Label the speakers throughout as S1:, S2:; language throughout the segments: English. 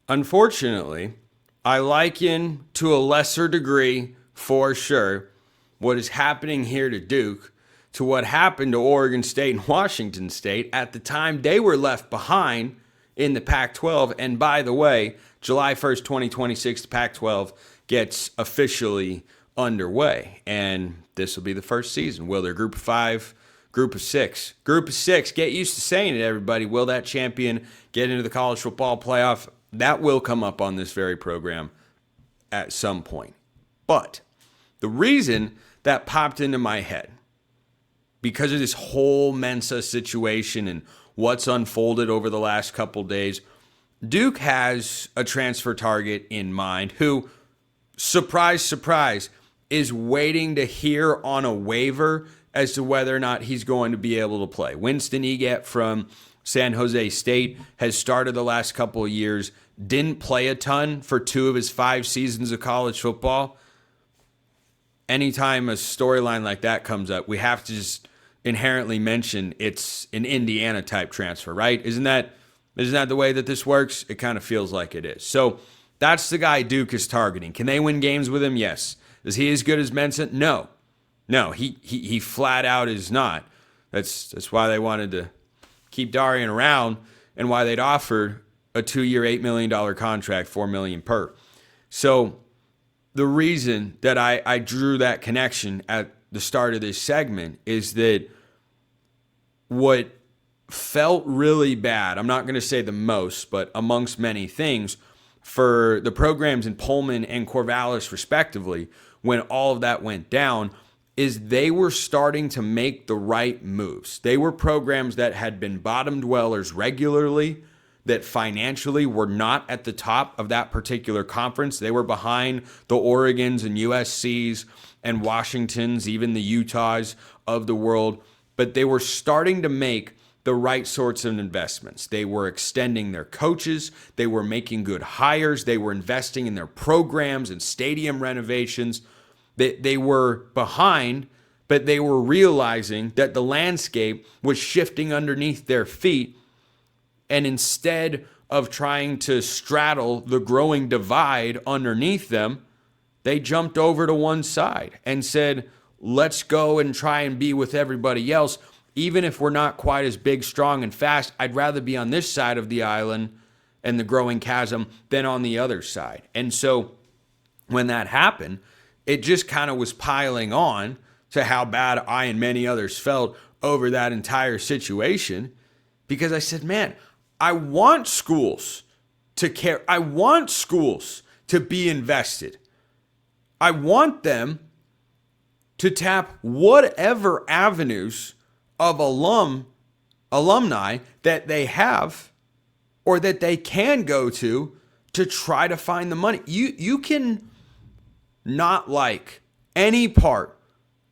S1: Unfortunately, I liken to a lesser degree, for sure, what is happening here to Duke to what happened to Oregon State and Washington State at the time they were left behind in the Pac-12. And by the way, July 1st, 2026, the Pac-12 gets officially underway. And this will be the first season. Will there group of five, group of six? Group of six, get used to saying it, everybody. Will that champion get into the college football playoff? That will come up on this very program at some point. But the reason that popped into my head, because of this whole Mensah situation and what's unfolded over the last couple days, Duke has a transfer target in mind who, surprise, surprise, is waiting to hear on a waiver as to whether or not he's going to be able to play. Winston Eget from San Jose State has started the last couple of years, didn't play a ton for 2 of his 5 seasons of college football. Anytime a storyline like that comes up, we have to just inherently mention it's an Indiana type transfer, right? Isn't that the way that this works? It kind of feels like it is. So that's the guy Duke is targeting. Can they win games with him? Yes. Is he as good as Mensah? No. No, he flat out is not. That's why they wanted to keep Darian around and why they'd offered a 2-year, $8 million contract, $4 million per. So the reason that I drew that connection at the start of this segment is that what felt really bad, I'm not going to say the most, but amongst many things, for the programs in Pullman and Corvallis respectively, when all of that went down, is they were starting to make the right moves. They were programs that had been bottom dwellers regularly, that financially were not at the top of that particular conference. They were behind the Oregons and USCs and Washingtons, even the Utahs of the world. But they were starting to make the right sorts of investments. They were extending their coaches. They were making good hires. They were investing in their programs and stadium renovations. They were behind, but they were realizing that the landscape was shifting underneath their feet. And instead of trying to straddle the growing divide underneath them, they jumped over to one side and said, let's go and try and be with everybody else. Even if we're not quite as big, strong, and fast, I'd rather be on this side of the island and the growing chasm than on the other side. And so when that happened, it just kind of was piling on to how bad I and many others felt over that entire situation, because I said, man, I want schools to care. I want schools to be invested. I want them to tap whatever avenues of alumni that they have or that they can go to try to find the money. You can not like any part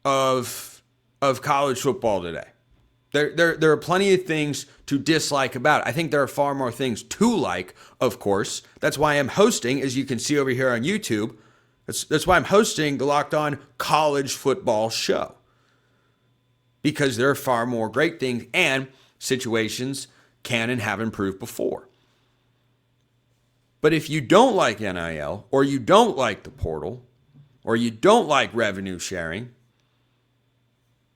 S1: of college football today. There are plenty of things to dislike about it. I think there are far more things to like, of course. That's why I'm hosting, as you can see over here on YouTube, that's why I'm hosting the Locked On College Football Show. Because there are far more great things and situations can and have improved before. But if you don't like NIL, or you don't like the portal, or you don't like revenue sharing,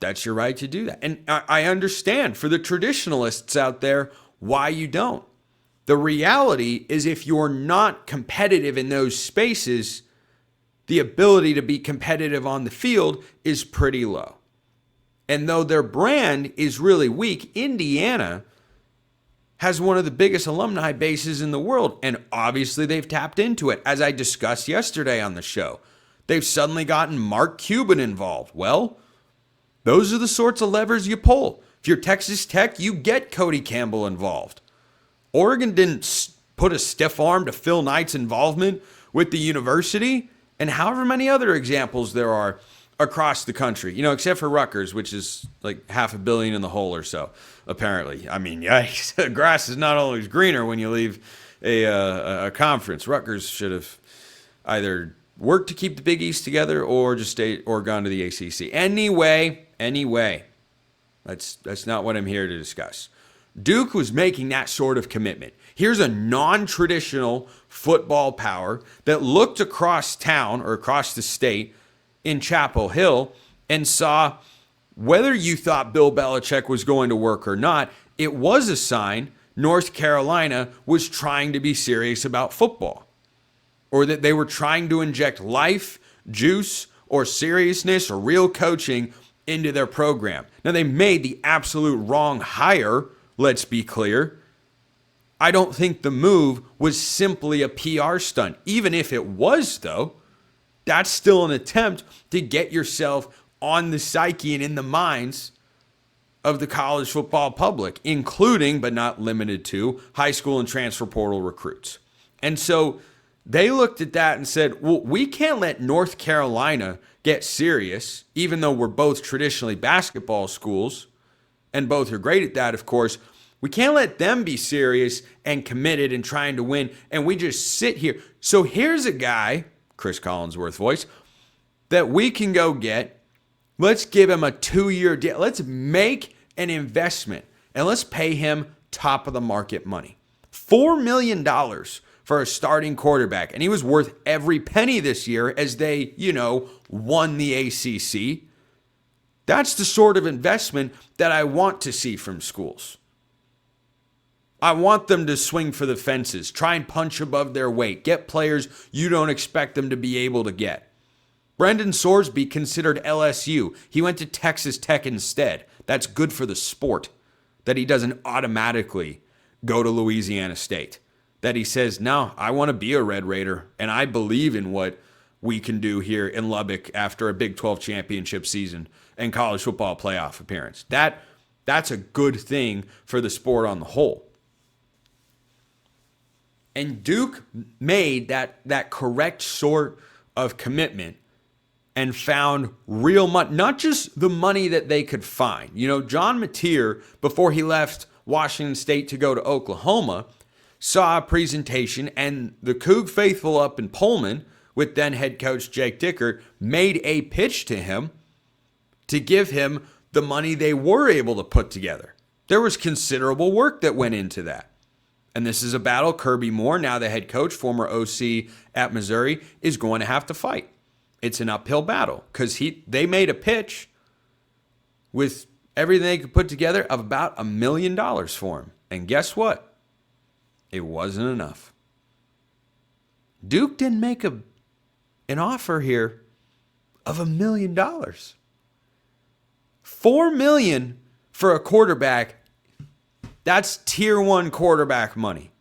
S1: that's your right to do that. And I understand for the traditionalists out there why you don't. The reality is if you're not competitive in those spaces, the ability to be competitive on the field is pretty low. And though their brand is really weak, Indiana has one of the biggest alumni bases in the world. And obviously they've tapped into it. As I discussed yesterday on the show, they've suddenly gotten Mark Cuban involved. Well, those are the sorts of levers you pull. If you're Texas Tech, you get Cody Campbell involved. Oregon didn't put a stiff arm to Phil Knight's involvement with the university, and however many other examples there are across the country, except for Rutgers, which is like $500 million in the hole or so, apparently. I mean, yikes, the grass is not always greener when you leave a conference. Rutgers should have either worked to keep the Big East together or just stayed or gone to the ACC. Anyway, that's not what I'm here to discuss. Duke was making that sort of commitment. Here's a non-traditional football power that looked across town or across the state in Chapel Hill and saw whether you thought Bill Belichick was going to work or not, it was a sign North Carolina was trying to be serious about football, or that they were trying to inject life, juice, or seriousness or real coaching into their program. Now, they made the absolute wrong hire, let's be clear. I don't think the move was simply a PR stunt. Even if it was, though, that's still an attempt to get yourself on the psyche and in the minds of the college football public, including, but not limited to, high school and transfer portal recruits. And so they looked at that and said, well, we can't let North Carolina get serious, even though we're both traditionally basketball schools, and both are great at that, of course. We can't let them be serious and committed and trying to win, and we just sit here. So here's a guy, Chris Collinsworth voice, that we can go get. Let's give him a 2-year deal. Let's make an investment, and let's pay him top of the market money. $4 million for a starting quarterback, and he was worth every penny this year as they, won the ACC. That's the sort of investment that I want to see from schools. I want them to swing for the fences, try and punch above their weight, get players you don't expect them to be able to get. Brendan Sorsby considered LSU. He went to Texas Tech instead. That's good for the sport, that he doesn't automatically go to Louisiana State. That he says, no, I want to be a Red Raider, and I believe in what we can do here in Lubbock after a Big 12 championship season and college football playoff appearance. That's a good thing for the sport on the whole. And Duke made that correct sort of commitment and found real money, not just the money that they could find. John Mateer, before he left Washington State to go to Oklahoma, saw a presentation, and the Coug faithful up in Pullman with then head coach Jake Dickert made a pitch to him to give him the money they were able to put together. There was considerable work that went into that. And this is a battle Kirby Moore, now the head coach, former OC at Missouri, is going to have to fight. It's an uphill battle because they made a pitch with everything they could put together of about $1 million for him. And guess what? It wasn't enough. Duke didn't make an offer here of $1 million. $4 million for a quarterback. That's tier 1 quarterback money.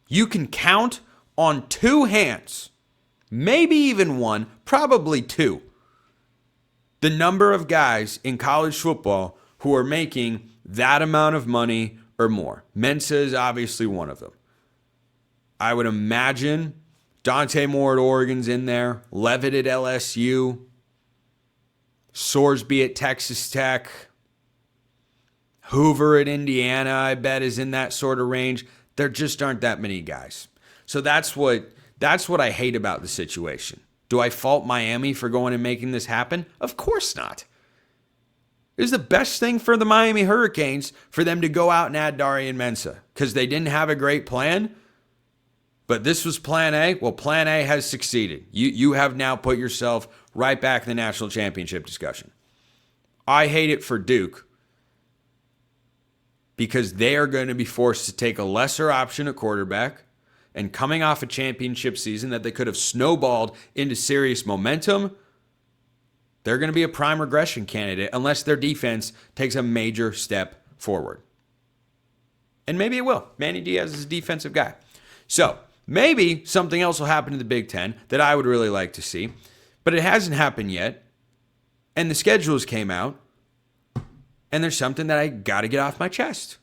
S1: You can count on 2 hands, maybe even 1, probably 2, the number of guys in college football who are making that amount of money or more. Mensah is obviously one of them. I would imagine Dante Moore at Oregon's in there, Levitt at LSU, Sorsby at Texas Tech, Hoover at Indiana, I bet, is in that sort of range. There just aren't that many guys. So that's what I hate about the situation. Do I fault Miami for going and making this happen? Of course not. It was the best thing for the Miami Hurricanes for them to go out and add Darian Mensah because they didn't have a great plan. But this was plan A. Well, plan A has succeeded. You have now put yourself right back in the national championship discussion. I hate it for Duke because they are going to be forced to take a lesser option at quarterback, and coming off a championship season that they could have snowballed into serious momentum, they're going to be a prime regression candidate unless their defense takes a major step forward. And maybe it will. Manny Diaz is a defensive guy. So maybe something else will happen to the Big Ten that I would really like to see, but it hasn't happened yet, and the schedules came out, and there's something that I got to get off my chest.